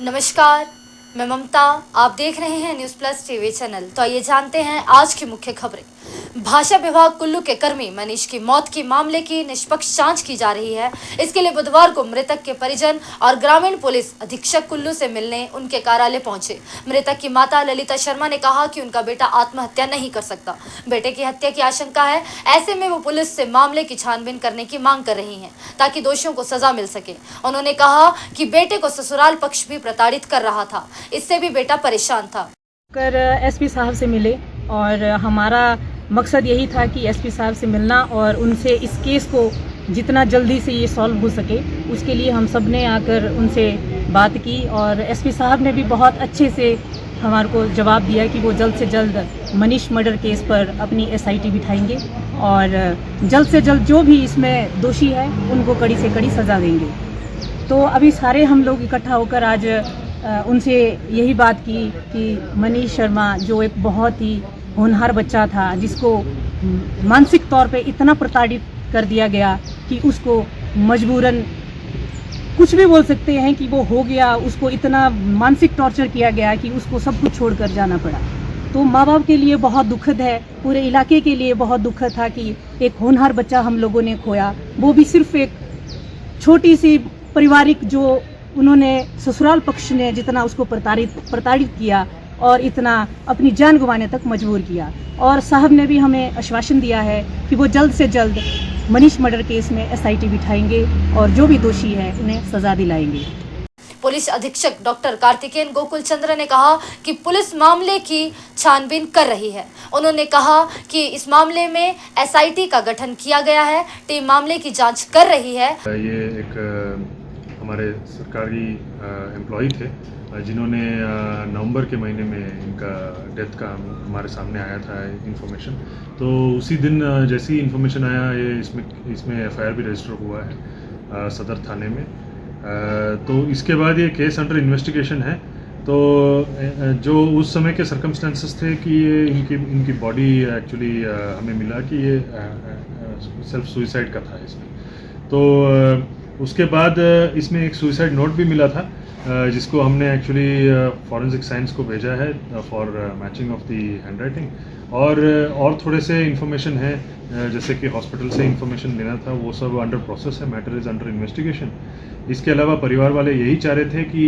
नमस्कार, मैं ममता। आप देख रहे हैं न्यूज़ प्लस टीवी चैनल। तो आइए जानते हैं आज की मुख्य खबरें। भाषा विभाग कुल्लू के कर्मी मनीष की मौत के मामले की निष्पक्ष जांच की जा रही है। इसके लिए बुधवार को मृतक के परिजन और ग्रामीण पुलिस अधीक्षक कुल्लू से मिलने उनके कार्यालय पहुंचे। मृतक की माता ललिता शर्मा ने कहा कि उनका बेटा आत्महत्या नहीं कर सकता, बेटे की हत्या की आशंका है। ऐसे में वो पुलिस से मामले की छानबीन करने की मांग कर रही हैं ताकि दोषियों को सजा मिल सके। उन्होंने कहा कि बेटे को ससुराल पक्ष भी प्रताड़ित कर रहा था, इससे भी बेटा परेशान था। कर एसपी साहब से मिले और हमारा मकसद यही था कि एसपी साहब से मिलना और उनसे इस केस को जितना जल्दी से ये सॉल्व हो सके उसके लिए हम सब ने आकर उनसे बात की और एसपी साहब ने भी बहुत अच्छे से हमारे को जवाब दिया कि वो जल्द से जल्द मनीष मर्डर केस पर अपनी एसआईटी बिठाएंगे और जल्द से जल्द जो भी इसमें दोषी है उनको कड़ी से कड़ी सज़ा देंगे। तो अभी सारे हम लोग इकट्ठा होकर आज उनसे यही बात की कि मनीष शर्मा जो एक बहुत ही होनहार बच्चा था, जिसको मानसिक तौर पे इतना प्रताड़ित कर दिया गया कि उसको मजबूरन कुछ भी बोल सकते हैं कि वो हो गया, उसको इतना मानसिक टॉर्चर किया गया कि उसको सब कुछ छोड़कर जाना पड़ा। तो माँ बाप के लिए बहुत दुखद है, पूरे इलाके के लिए बहुत दुखद था कि एक होनहार बच्चा हम लोगों ने खोया, वो भी सिर्फ एक छोटी सी पारिवारिक जो उन्होंने ससुराल पक्ष ने जितना उसको प्रताड़ित किया और इतना अपनी जान गंवाने तक मजबूर किया। और साहब ने भी हमें आश्वासन दिया है कि वो जल्द से जल्द मनीष मर्डर केस में एसआईटी बिठाएंगे और जो भी दोषी है उन्हें सजा दिलाएंगे। पुलिस अधीक्षक डॉक्टर कार्तिकेयन गोकुल चंद्र ने कहा कि पुलिस मामले की छानबीन कर रही है। उन्होंने कहा कि इस मामले में एसआईटी का गठन किया गया है, टीम मामले की जांच कर रही है। ये एक हमारे सरकारी एम्प्लॉई थे जिन्होंने नवंबर के महीने में इनका डेथ का हमारे सामने आया था इन्फॉर्मेशन। तो उसी दिन जैसी इन्फॉर्मेशन आया ये इसमें एफआईआर भी रजिस्टर हुआ है सदर थाने में। तो इसके बाद ये केस अंडर इन्वेस्टिगेशन है। तो जो उस समय के सर्कमस्टेंसेस थे कि ये इनकी बॉडी एक्चुअली हमें मिला कि ये सेल्फ सुइसाइड का था इसमें। तो उसके बाद इसमें एक सुइसाइड नोट भी मिला था जिसको हमने एक्चुअली फॉरेंसिक साइंस को भेजा है for matching of the handwriting. और थोड़े से इन्फॉर्मेशन है जैसे कि हॉस्पिटल से इन्फॉर्मेशन लेना था, वो सब अंडर प्रोसेस है, मैटर इज़ अंडर इन्वेस्टिगेशन। इसके अलावा परिवार वाले यही चाह रहे थे कि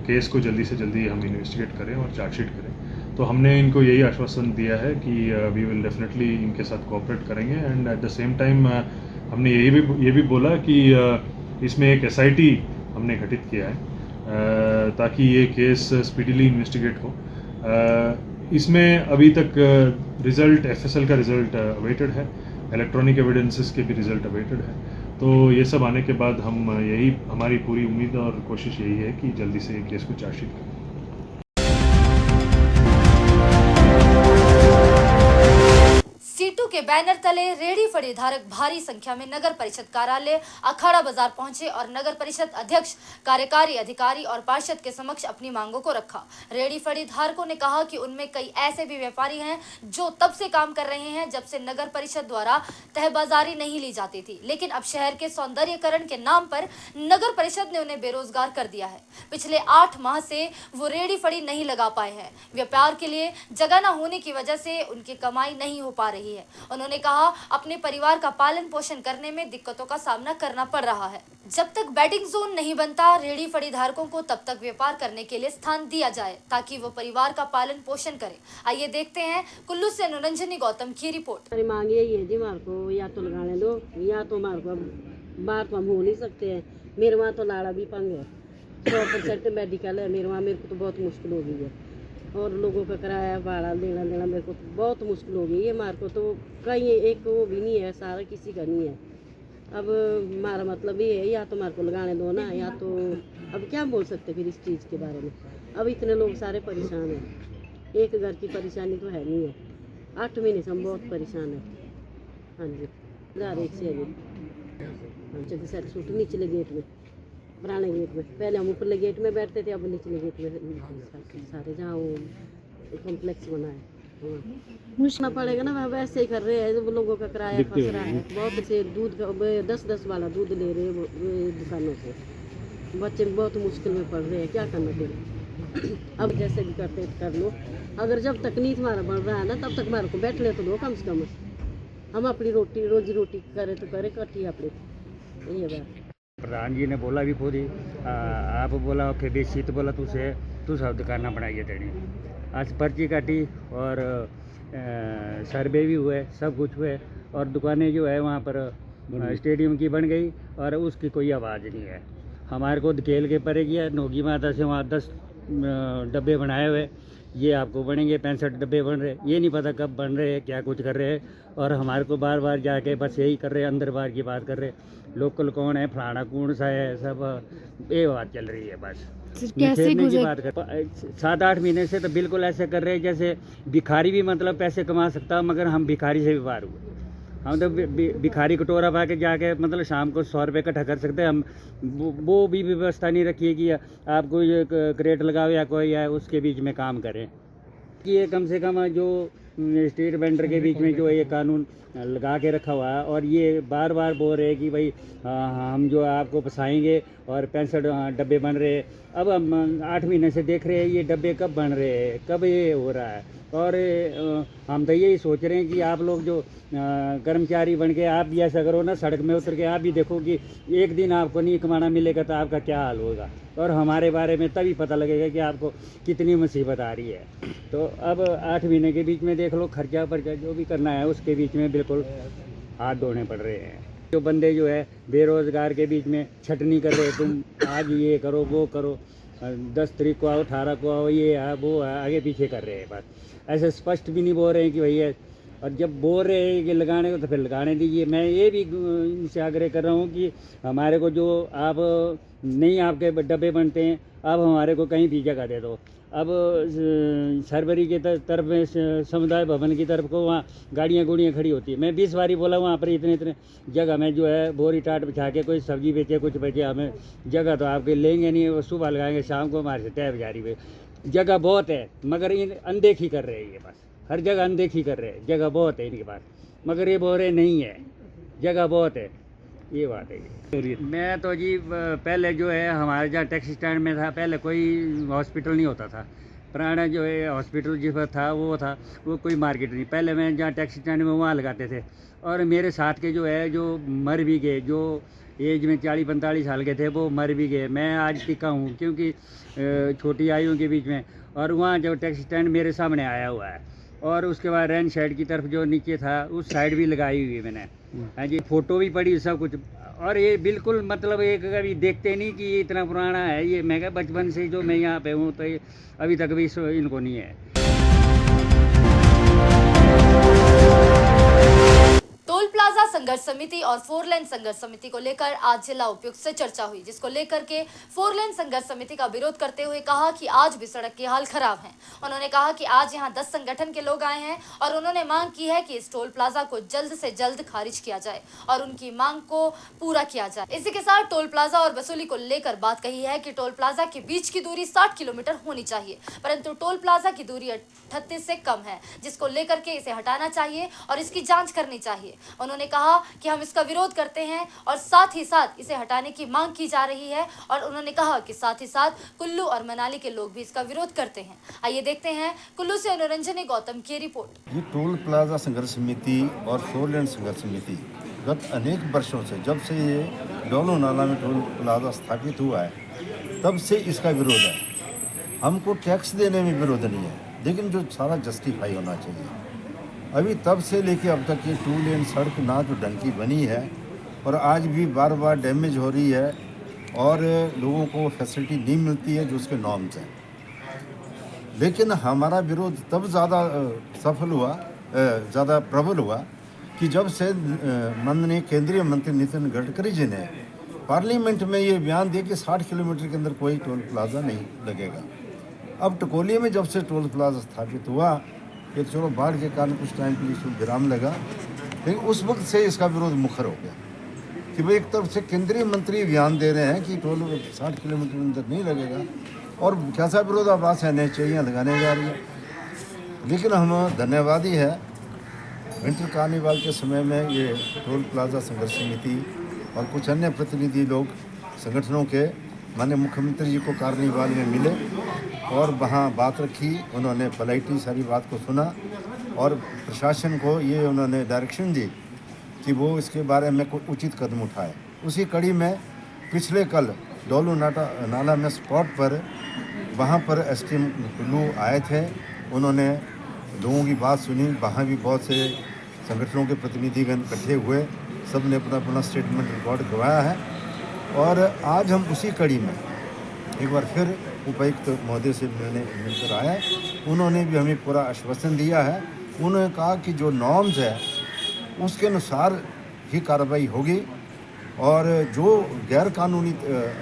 केस को जल्दी से जल्दी हम इन्वेस्टिगेट करें और चार्जशीट करें। तो हमने इनको यही आश्वासन दिया है कि वी विल डेफिनेटली इनके साथ कोऑपरेट करेंगे and at the same time हमने ये भी बोला कि इसमें एक एसआईटी हमने गठित किया है ताकि ये केस स्पीडीली इन्वेस्टिगेट हो। इसमें अभी तक रिज़ल्ट एफएसएल का रिज़ल्ट अवेटेड है, इलेक्ट्रॉनिक एविडेंसेस के भी रिज़ल्ट अवेटेड है। तो ये सब आने के बाद हमारी पूरी उम्मीद और कोशिश यही है कि जल्दी से ये केस को चार्जशीट करें। सीटू के बैनर तले रेहड़ी फड़ी धारक भारी संख्या में नगर परिषद कार्यालय अखाड़ा बाजार पहुंचे और नगर परिषद अध्यक्ष, कार्यकारी अधिकारी और पार्षद के समक्ष अपनी मांगों को रखा। रेहड़ी फड़ी धारकों ने कहा कि उनमें कई ऐसे भी व्यापारी हैं जो तब से काम कर रहे हैं जब से नगर परिषद द्वारा तहबाजारी नहीं ली जाती थी, लेकिन अब शहर के सौंदर्यीकरण के नाम पर नगर परिषद ने उन्हें बेरोजगार कर दिया है। पिछले 8 माह से वो रेहड़ी फड़ी नहीं लगा पाए हैं। व्यापार के लिए जगह न होने की वजह से उनकी कमाई नहीं हो पा रही है। उन्होंने कहा अपने परिवार का पालन पोषण करने में दिक्कतों का सामना करना पड़ रहा है। जब तक बैटिंग जोन नहीं बनता रेहड़ी फड़ी धारकों को तब तक व्यापार करने के लिए स्थान दिया जाए ताकि वो परिवार का पालन पोषण करें। आइए देखते हैं कुल्लू से अनुरंजनी गौतम की रिपोर्ट। हमारी मांग यही है जी, हमारे को या तो लगाने दो या तो हमारे को बाहर तो हम हो नहीं सकते हैं। मेरे वहाँ तो लाड़ा भी पंग है, 100% मेडिकल है मेरे वहाँ। मेरे को तो बहुत मुश्किल हो गई है और लोगों का किराया भाड़ा देना मेरे को तो बहुत मुश्किल हो गई है। हमारे को तो कहीं एक वो भी नहीं है, सारा किसी का नहीं है। अब हमारा मतलब ये है या तो हमारे को लगाने दो ना, या तो अब क्या बोल सकते फिर इस चीज़ के बारे में। अब इतने लोग सारे परेशान हैं, एक घर की परेशानी तो है नहीं है, 8 महीने से हम बहुत परेशान हैं। हाँ जी, 1001 से अभी हम चलते सारे सूट निचले गेट में, पुराने गेट में। पहले हम ऊपरले गेट में बैठते थे, अब निचले गेट में सारे जहाँ वो कॉम्प्लेक्स बना है मुझना पड़ेगा ना। वैसे ही कर रहे हैं, जब लोगों का किराया फंस रहा है। बहुत से दूध का 10-10 वाला दूध ले रहे हैं दुकानों से, बच्चे बहुत मुश्किल में पड़ रहे हैं, क्या करना फिर। अब जैसे भी करते कर लो, अगर जब तक नहीं तुम्हारा बन रहा है ना तब तक हमारे को बैठने तो दो कम से कम। हम अपनी रोजी रोटी करे तो करे कटी अपनी, ये बात। प्रधान जी ने बोला भी खुद ही आप बोला ओके बेसी तो बोला तू सब दुकाना बनाइए देनी। आज पर्ची काटी और सर्वे भी हुए, सब कुछ हुए और दुकानें जो है वहाँ पर स्टेडियम की बन गई और उसकी कोई आवाज़ नहीं है। हमारे को धकेल के परे गया नोगी माता से वहाँ 10 डब्बे बनाए हुए, ये आपको बनेंगे 65 डब्बे बन रहे, ये नहीं पता कब बन रहे हैं, क्या कुछ कर रहे हैं। और हमारे को बार बार जाके बस यही कर रहे हैं, अंदर बाहर की बात कर रहे हैं, लोकल कौन है, फलाना कौन सा है, सब ये बात चल रही है बस। कैसे की बात कर 7-8 महीने से तो बिल्कुल ऐसे कर रहे हैं जैसे भिखारी भी मतलब पैसे कमा सकता, मगर हम भिखारी से भी पार हुए। हम तो भिखारी कटोरा पा के जाके मतलब शाम को 100 रुपये इकट्ठा कर सकते हैं हम, वो भी व्यवस्था नहीं रखी है कि आप कोई क्रेट लगाओ या कोई है उसके बीच में काम करें। कि ये कम से कम जो स्ट्रीट वेंडर के बीच में जो ये कानून लगा के रखा हुआ है और ये बार बार बोल रहे हैं कि भाई हम जो आपको फंसाएंगे और 65 डब्बे बन रहे हैं। अब हम 8 महीने से देख रहे हैं ये डब्बे कब बन रहे हैं, कब ये हो रहा है। और हम तो यही सोच रहे हैं कि आप लोग जो कर्मचारी बन के आप भी ऐसा करो ना, सड़क में उतर के आप भी देखो कि एक दिन आपको नहीं कमाना मिलेगा तो आपका क्या हाल होगा, और हमारे बारे में तभी पता लगेगा कि आपको कितनी मुसीबत आ रही है। तो अब 8 महीने के बीच में देख लो, खर्चा पर्चा जो भी करना है उसके बीच में बिल्कुल हाथ धोने पड़ रहे हैं। जो बंदे जो है बेरोज़गार के बीच में छटनी कर रहे, तुम आज ये करो वो करो, 10 तारीख को आओ, 18 को आओ, ये है वो है, आगे पीछे कर रहे हैं बस। ऐसे स्पष्ट भी नहीं बोल रहे हैं कि भैया, और जब बोल रहे हैं कि लगाने को तो फिर लगाने दीजिए। मैं ये भी इनसे आग्रह कर रहा हूँ कि हमारे को जो आप नहीं आपके डब्बे बनते हैं, अब हमारे को कहीं भी जगह दे दो। अब सरवरी के तरफ में समुदाय भवन की तरफ को वहाँ गाड़ियाँ खड़ी होती है। मैं 20 बारी बोला वहाँ पर इतने जगह में जो है बोरी टाट बिछा के कोई सब्जी बेचे कुछ बेचे, हमें जगह तो आपके लेंगे नहीं, वो सुबह लगाएंगे शाम को हमारे से तय बेजारी पे। जगह बहुत है मगर इन अनदेखी कर रहे हैं, ये बस हर जगह अनदेखी कर रहे हैं। जगह बहुत है इनके पास मगर ये बोल रहे नहीं है, जगह बहुत है, ये बात है। मैं तो जी पहले जो है हमारे जहाँ टैक्सी स्टैंड में था, पहले कोई हॉस्पिटल नहीं होता था। पुराना जो है हॉस्पिटल जिस पर था वो कोई मार्केट नहीं। पहले मैं जहाँ टैक्सी स्टैंड में वहाँ लगाते थे, और मेरे साथ के जो है जो मर भी गए, जो एज में 40-45 साल के थे वो मर भी गए। मैं आज टिका हूँ क्योंकि छोटी आयु के बीच में। और वहाँ जो टैक्सी स्टैंड मेरे सामने आया हुआ है, और उसके बाद रैन साइड की तरफ जो नीचे था उस साइड भी लगाई हुई है मैंने, हाँ जी, फ़ोटो भी पड़ी सब कुछ। और ये बिल्कुल मतलब एक कभी देखते नहीं कि ये इतना पुराना है। ये मैं क्या बचपन से जो मैं यहाँ पे हूँ तो ये अभी तक भी इनको नहीं है। टोल प्लाजा संघर्ष समिति और 4 लेन संघर्ष समिति को लेकर आज जिला उपायुक्त से चर्चा हुई, जिसको लेकर के 4 लेन संघर्ष समिति का विरोध करते हुए कहा कि आज भी सड़क के हाल खराब हैं। उन्होंने कहा कि आज यहां 10 संगठन के लोग आए हैं और उन्होंने मांग की है कि इस टोल प्लाजा को जल्द से जल्द खारिज किया जाए और उनकी मांग को पूरा किया जाए। इसी के साथ टोल प्लाजा और वसूली को लेकर बात कही है कि टोल प्लाजा के बीच की दूरी 60 किलोमीटर होनी चाहिए, परंतु टोल प्लाजा की दूरी 38 से कम है, जिसको लेकर के इसे हटाना चाहिए और इसकी जाँच करनी चाहिए। उन्होंने कहा कि हम इसका विरोध करते हैं और साथ ही साथ इसे हटाने की मांग की जा रही है, और उन्होंने कहा कि साथ ही साथ कुल्लू और मनाली के लोग भी इसका विरोध करते हैं। आइए देखते हैं कुल्लू से अनुरंजनी गौतम की रिपोर्ट। ये टोल प्लाजा संघर्ष समिति और 4 लेन संघर्ष समिति गत अनेक वर्षों से, जब से ये डोलो नाला में टोल प्लाजा स्थापित हुआ है तब से इसका विरोध है। हमको टैक्स देने में विरोध नहीं है, लेकिन जो सारा जस्टिफाई होना चाहिए। अभी तब से लेके अब तक ये 2 लेन सड़क ना तो ढंग की बनी है और आज भी बार बार डैमेज हो रही है और लोगों को फैसिलिटी नहीं मिलती है जो उसके नॉर्म्स हैं। लेकिन हमारा विरोध तब ज़्यादा सफल हुआ, ज़्यादा प्रबल हुआ कि जब से माननीय केंद्रीय मंत्री नितिन गडकरी जी ने पार्लियामेंट में ये बयान दिया कि 60 किलोमीटर के अंदर कोई टोल प्लाजा नहीं लगेगा। अब टकोलिया में जब से टोल प्लाजा स्थापित हुआ, ये चलो बाढ़ के कारण कुछ टाइम के लिए इसको विराम लगा, लेकिन उस वक्त से इसका विरोध मुखर हो गया कि भाई एक तरफ से केंद्रीय मंत्री बयान दे रहे हैं कि टोल 60 किलोमीटर के अंदर नहीं लगेगा, और कैसा विरोधाभास है, नई लगाने जा रही है। लेकिन हम धन्यवादी है, विंटर कार्निवाल के समय में ये टोल प्लाजा संघर्ष समिति और कुछ अन्य प्रतिनिधि लोग संगठनों के माननीय मुख्यमंत्री जी को कार्निवाल में मिले और वहाँ बात रखी। उन्होंने पोलाइटली सारी बात को सुना और प्रशासन को ये उन्होंने डायरेक्शन दी कि वो इसके बारे में कोई उचित कदम उठाए। उसी कड़ी में पिछले कल डोलू नाला में स्पॉट पर वहाँ पर एसडीएम कुल्लू आए थे। उन्होंने लोगों की बात सुनी। वहाँ भी बहुत से संगठनों के प्रतिनिधिगण इकट्ठे हुए, सब ने अपना अपना स्टेटमेंट रिकॉर्ड करवाया है। और आज हम उसी कड़ी में एक बार फिर उपायुक्त महोदय से मिलकर आए। उन्होंने भी हमें पूरा आश्वासन दिया है। उन्होंने कहा कि जो नॉर्म्स है उसके अनुसार ही कार्रवाई होगी और जो गैर कानूनी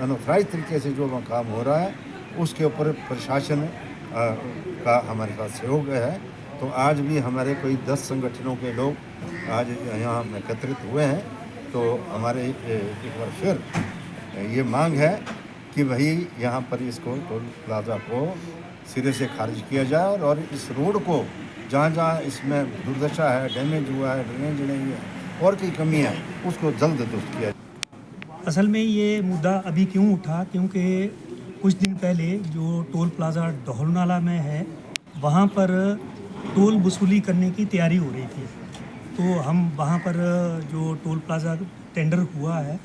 अनऑथराइज तरीके से जो वहाँ काम हो रहा है उसके ऊपर प्रशासन का हमारे पास सहयोग है। तो आज भी हमारे कोई 10 संगठनों के लोग आज यहाँ एकत्रित हुए हैं। तो हमारे एक बार फिर ये मांग है कि भाई यहाँ पर इसको टोल प्लाजा को सिरे से खारिज किया जाए और इस रोड को जहाँ जहाँ इसमें दुर्दशा है, डैमेज हुआ है, ड्रेनेज नहीं है और कोई कमी है, उसको जल्द दुरुस्त किया जाए। असल में ये मुद्दा अभी क्यों उठा, क्योंकि कुछ दिन पहले जो टोल प्लाज़ा डोहल नाला में है वहाँ पर टोल वसूली करने की तैयारी हो रही थी। तो हम वहाँ पर जो टोल प्लाज़ा टेंडर हुआ है,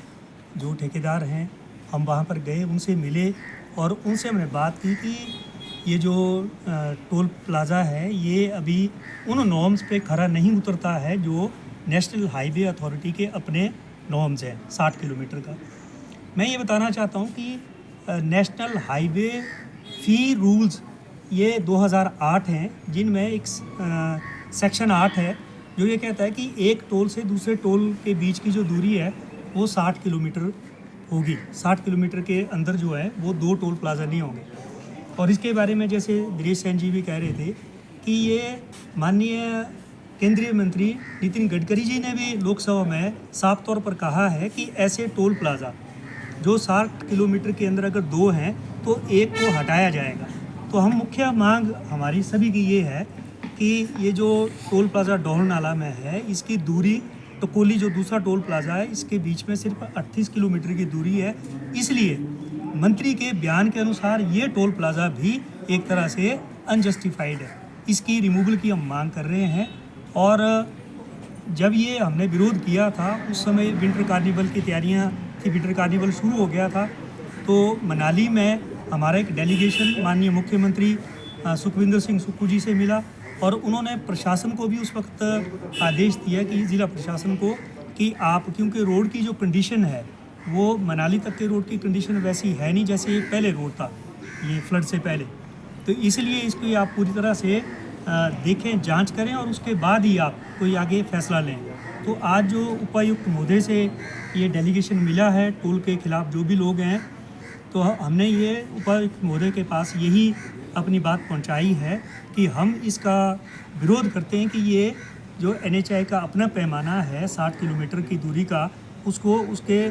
जो ठेकेदार हैं, हम वहाँ पर गए, उनसे मिले और उनसे हमने बात की कि ये जो टोल प्लाज़ा है ये अभी उन नॉर्म्स पे खरा नहीं उतरता है जो नेशनल हाईवे अथॉरिटी के अपने नॉर्म्स हैं 60 किलोमीटर का। मैं ये बताना चाहता हूँ कि नेशनल हाईवे फ़ी रूल्स ये 2008 हैं, जिनमें एक सेक्शन 8 है जो ये कहता है कि एक टोल से दूसरे टोल के बीच की जो दूरी है वो 60 किलोमीटर होगी। 60 किलोमीटर के अंदर जो है वो 2 टोल प्लाज़ा नहीं होंगे। और इसके बारे में जैसे दिनेश सेन जी भी कह रहे थे कि ये माननीय केंद्रीय मंत्री नितिन गडकरी जी ने भी लोकसभा में साफ तौर पर कहा है कि ऐसे टोल प्लाज़ा जो 60 किलोमीटर के अंदर अगर 2 हैं तो एक को हटाया जाएगा। तो हम मुख्य मांग हमारी सभी की ये है कि ये जो टोल प्लाज़ा डोहल नाला में है इसकी दूरी टकोली जो दूसरा टोल प्लाज़ा है इसके बीच में सिर्फ 38 किलोमीटर की दूरी है। इसलिए मंत्री के बयान के अनुसार ये टोल प्लाज़ा भी एक तरह से अनजस्टिफाइड है। इसकी रिमूवल की हम मांग कर रहे हैं। और जब ये हमने विरोध किया था उस समय विंटर कार्निवल की तैयारियां थी, विंटर कार्निवल शुरू हो गया था। तो मनाली में हमारा एक डेलीगेशन माननीय मुख्यमंत्री सुखविंदर सिंह सुक्खू जी से मिला और उन्होंने प्रशासन को भी उस वक्त आदेश दिया कि ज़िला प्रशासन को कि आप, क्योंकि रोड की जो कंडीशन है वो मनाली तक के रोड की कंडीशन वैसी है नहीं जैसे ये पहले रोड था, ये फ्लड से पहले। तो इसलिए इसको आप पूरी तरह से देखें, जांच करें और उसके बाद ही आप कोई आगे फैसला लें। तो आज जो उपायुक्त महोदय से ये डेलीगेशन मिला है टोल के खिलाफ जो भी लोग हैं, तो हमने ये उपायुक्त महोदय के पास यही अपनी बात पहुंचाई है कि हम इसका विरोध करते हैं कि ये जो NHAI का अपना पैमाना है 60 किलोमीटर की दूरी का, उसको उसके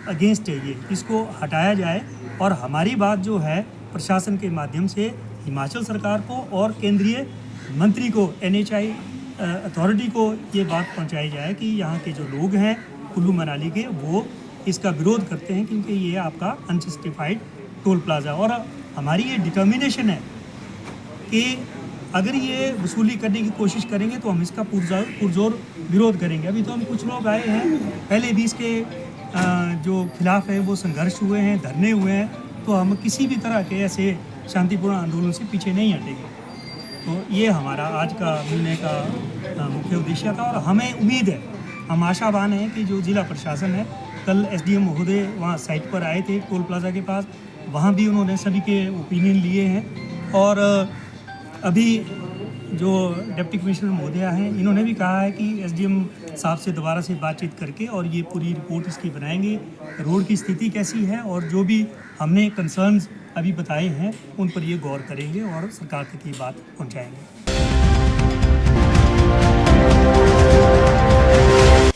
अगेंस्ट है, ये इसको हटाया जाए। और हमारी बात जो है प्रशासन के माध्यम से हिमाचल सरकार को और केंद्रीय मंत्री को, NHAI अथॉरिटी को ये बात पहुंचाई जाए कि यहाँ के जो लोग हैं कुल्लू मनाली के, वो इसका विरोध करते हैं क्योंकि ये आपका अनजस्टिफाइड टोल प्लाज़ा। और हमारी ये डिटर्मिनेशन है कि अगर ये वसूली करने की कोशिश करेंगे तो हम इसका पुरजोर विरोध करेंगे। अभी तो हम कुछ लोग आए हैं, पहले भी इसके जो खिलाफ है वो संघर्ष हुए हैं, धरने हुए हैं। तो हम किसी भी तरह के ऐसे शांतिपूर्ण आंदोलन से पीछे नहीं हटेंगे। तो ये हमारा आज का मिलने का मुख्य उद्देश्य था। और हमें उम्मीद है, हम आशावान हैं कि जो ज़िला प्रशासन है, कल SDM महोदय वहाँ साइट पर आए थे टोल प्लाज़ा के पास, वहाँ भी उन्होंने सभी के ओपिनियन लिए हैं। और अभी जो डिप्टी कमिश्नर महोदय हैं, इन्होंने भी कहा है कि SDM साहब से दोबारा से बातचीत करके और ये पूरी रिपोर्ट इसकी बनाएंगे, रोड की स्थिति कैसी है और जो भी हमने कंसर्न्स अभी बताए हैं उन पर ये गौर करेंगे और सरकार तक ये बात पहुंचाएंगे।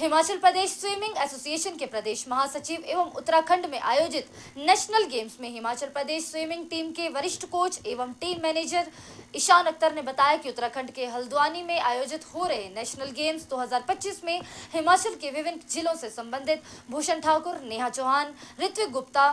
हिमाचल प्रदेश स्विमिंग एसोसिएशन के प्रदेश महासचिव एवं उत्तराखंड में आयोजित नेशनल गेम्स में हिमाचल प्रदेश स्विमिंग टीम के वरिष्ठ कोच एवं टीम मैनेजर ईशान अख्तर ने बताया कि उत्तराखंड के हल्द्वानी में आयोजित हो रहे नेशनल गेम्स 2025 में हिमाचल के विभिन्न जिलों से संबंधित भूषण ठाकुर, नेहा चौहान, ऋत्विक गुप्ता,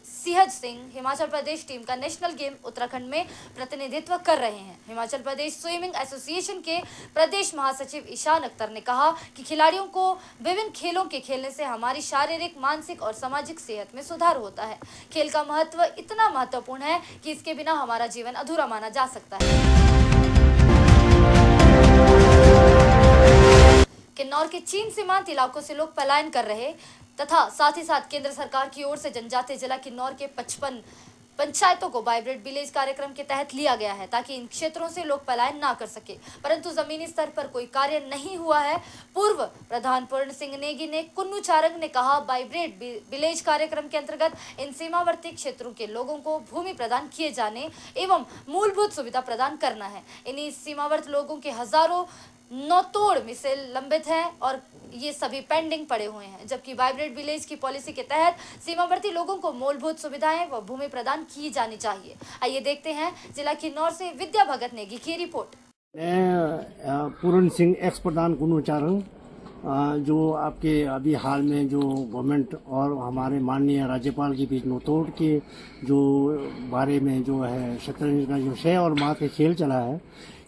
सिहज सिंह हिमाचल प्रदेश टीम का नेशनल गेम उत्तराखंड में प्रतिनिधित्व कर रहे हैं। हिमाचल प्रदेश स्विमिंग एसोसिएशन के प्रदेश महासचिव ईशान अख्तर ने कहा कि खिलाड़ियों को विभिन्न खेलों के खेलने से हमारी शारीरिक, मानसिक और सामाजिक सेहत में सुधार होता है। खेल का महत्व इतना महत्वपूर्ण है कि इसके बिना हमारा जीवन अधूरा माना जा सकता है। किन्नौर के चीन सीमांत इलाकों से लोग पलायन कर रहे तथा साथ ही साथ केंद्र सरकार की ओर से जनजातीय जिला किन्नौर के 55 पंचायतों को वाइब्रेंट विलेज कार्यक्रम के तहत लिया गया है ताकि इन क्षेत्रों से लोग पलायन ना कर सके, परंतु जमीनी स्तर पर कोई कार्य नहीं हुआ है। पूर्व प्रधान पूर्ण सिंह नेगी ने कुन्नू चारंग ने कहा, वाइब्रेंट विलेज कार्यक्रम के अंतर्गत इन सीमावर्ती क्षेत्रों के लोगों को भूमि प्रदान किए जाने एवं मूलभूत सुविधा प्रदान करना है। इन्हीं सीमावर्ती लोगों के हजारों नौतोड़ मिसल लंबित हैं और ये सभी पेंडिंग पड़े हुए हैं, जबकि वाइब्रेंट विलेज की पॉलिसी के तहत सीमावर्ती लोगों को मूलभूत सुविधाएं व भूमि प्रदान की जानी चाहिए। आइए देखते हैं जिला किन्नौर से विद्या भगत नेगी की रिपोर्ट। मैं पूर्ण सिंह एक्स प्रधान कुन्नू चारंग, जो आपके अभी हाल में जो गवर्नमेंट और हमारे माननीय राज्यपाल के बीच नोतोड़ के जो बारे में जो है शतरंज का जो 6 और माह के खेल चला है,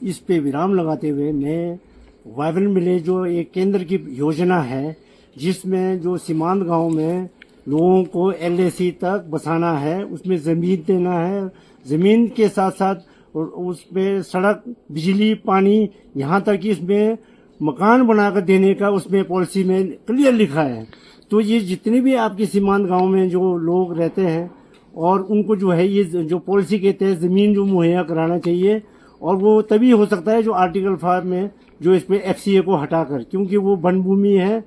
इस पे विराम लगाते हुए मैं वाइब्रेंट विलेज जो एक केंद्र की योजना है जिसमें जो सीमांत गांव में लोगों को LAC तक बसाना है, उसमें ज़मीन देना है, ज़मीन के साथ साथ उसमें सड़क, बिजली, पानी, यहाँ तक कि इसमें मकान बनाकर देने का उसमें पॉलिसी में क्लियर लिखा है। तो ये जितने भी आपके सीमांत गांव में जो लोग रहते हैं और उनको जो है ये जो पॉलिसी के तहत ज़मीन जो मुहैया कराना चाहिए, और वो तभी हो सकता है जो आर्टिकल 5 में जो इसमें FCA को हटाकर, क्योंकि वो वन भूमि है।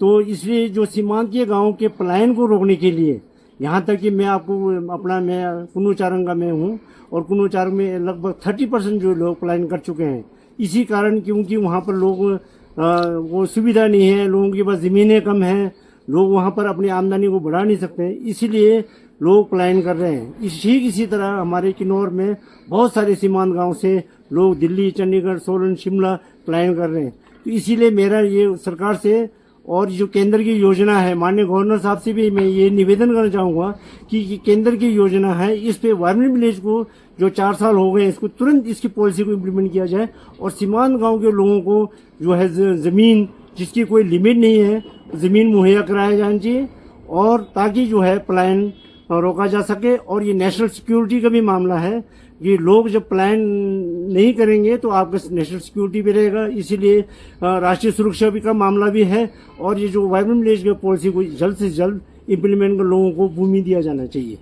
तो इसलिए जो सीमांत के गाँव के पलायन को रोकने के लिए, यहाँ तक कि मैं आपको मैं कुन्नू चारंग का मैं हूँ और कुन्नू चारंग में लगभग 30% जो लोग पलायन कर चुके हैं। इसी कारण क्योंकि वहाँ पर लोग वो सुविधा नहीं है, लोगों के पास ज़मीनें कम हैं, लोग वहाँ पर अपनी आमदनी को बढ़ा नहीं सकते, इसीलिए लोग पलायन कर रहे हैं। ठीक इसी तरह हमारे किन्नौर में बहुत सारे सीमांत गांव से लोग दिल्ली, चंडीगढ़, सोलन, शिमला पलायन कर रहे हैं। तो इसीलिए मेरा ये सरकार से और जो केंद्र की योजना है, माननीय गवर्नर साहब से भी मैं ये निवेदन करना चाहूँगा कि केंद्र की योजना है, इस पे वाइब्रेंट विलेज को जो 4 साल हो गए, इसको तुरंत इसकी पॉलिसी को इम्प्लीमेंट किया जाए और सीमांत गांव के लोगों को जो है ज़मीन जिसकी कोई लिमिट नहीं है, ज़मीन मुहैया कराया जाना चाहिए और ताकि जो है पलायन रोका जा सके। और ये नेशनल सिक्योरिटी का भी मामला है कि लोग जब पलायन नहीं करेंगे तो आपका नेशनल सिक्योरिटी भी रहेगा, इसीलिए राष्ट्रीय सुरक्षा भी का मामला भी है। और ये जो वाइब्रेंट विलेज की पॉलिसी को जल्द से जल्द इम्प्लीमेंट कर लोगों को भूमि दिया जाना चाहिए।